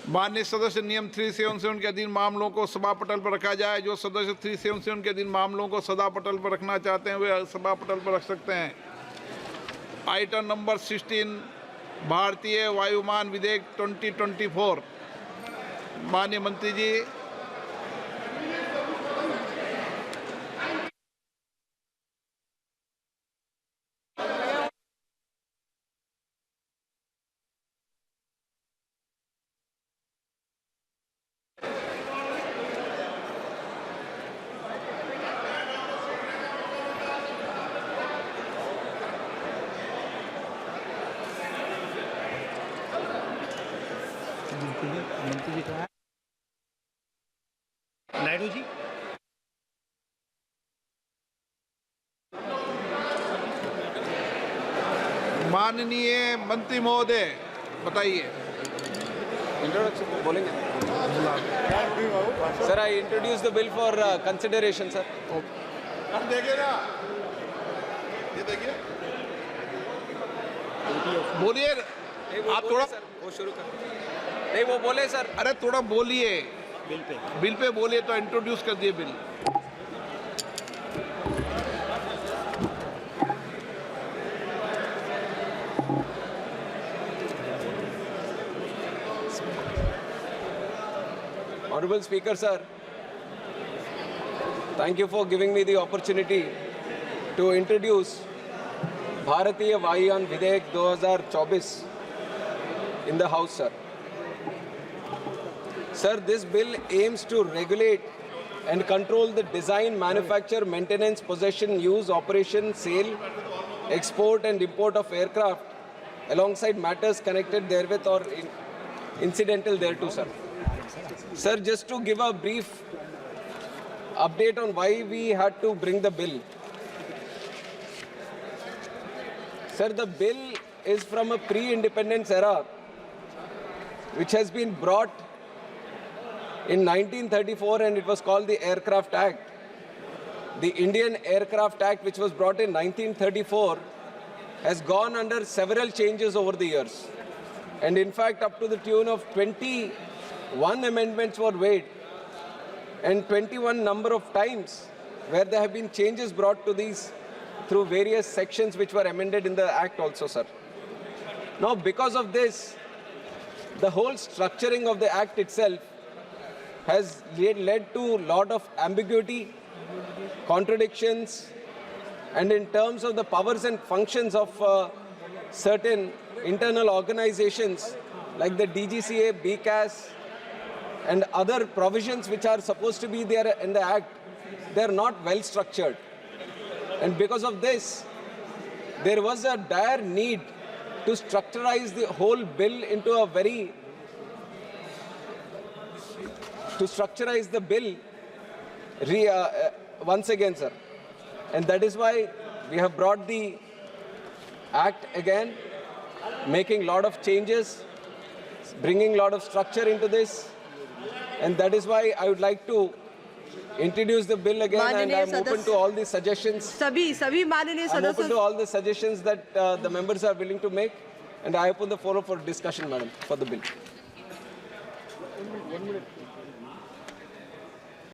माननीय सदस्य नियम 377 के अधीन मामलों को सभा पटल पर रखा जाए। जो सदस्य 377 के अधीन मामलों को सभा पटल पर रखना चाहते हैं वे सभा पटल पर रख सकते हैं। आइटम नंबर 16 भारतीय वायुयान विधेयक 2024। माननीय मंत्री जी। मंत्री जी कहाँ है? नायडू जी। माननीय मंत्री महोदय बताइए। इंट्रोडक्शन बोलेंगे sir. I introduce the bill for consideration sir. देखिए ना, ये देखिए, बोलिए आप थोड़ा। सर वो शुरू कर। नहीं वो बोले सर। अरे थोड़ा बोलिए, बिल पे बोलिए तो इंट्रोड्यूस कर दिए bill. Honorable Speaker sir, thank you for giving me the opportunity to introduce Bharatiya Vaayuyan Videyak 2024 in the House sir. Sir, this bill aims to regulate and control the design, manufacture, maintenance, possession, use, operation, sale, export and import of aircraft alongside matters connected therewith or incidental thereto, sir. Sir, just to give a brief update on why we had to bring the bill. Sir, the bill is from a pre-independence era which has been brought in 1934 and it was called the Aircraft Act. The Indian Aircraft Act, which was brought in 1934, has gone under several changes over the years. And in fact, up to the tune of 21 amendments were made and 21 number of times where there have been changes brought to these through various sections which were amended in the Act also, sir. Now, because of this, the whole structuring of the Act itself has led to a lot of ambiguity, contradictions, and in terms of the powers and functions of certain internal organizations like the DGCA, BCAS, and other provisions which are supposed to be there in the Act, they are not well structured. And because of this, there was a dire need to structurize the whole bill into a structurize the bill once again, sir. And that is why we have brought the Act again, making a lot of changes, bringing a lot of structure into this. And that is why I would like to introduce the bill again, and I am open to all the suggestions. I'm open to all the suggestions that the members are willing to make, and I open the forum for discussion, madam, for the bill. 1 minute.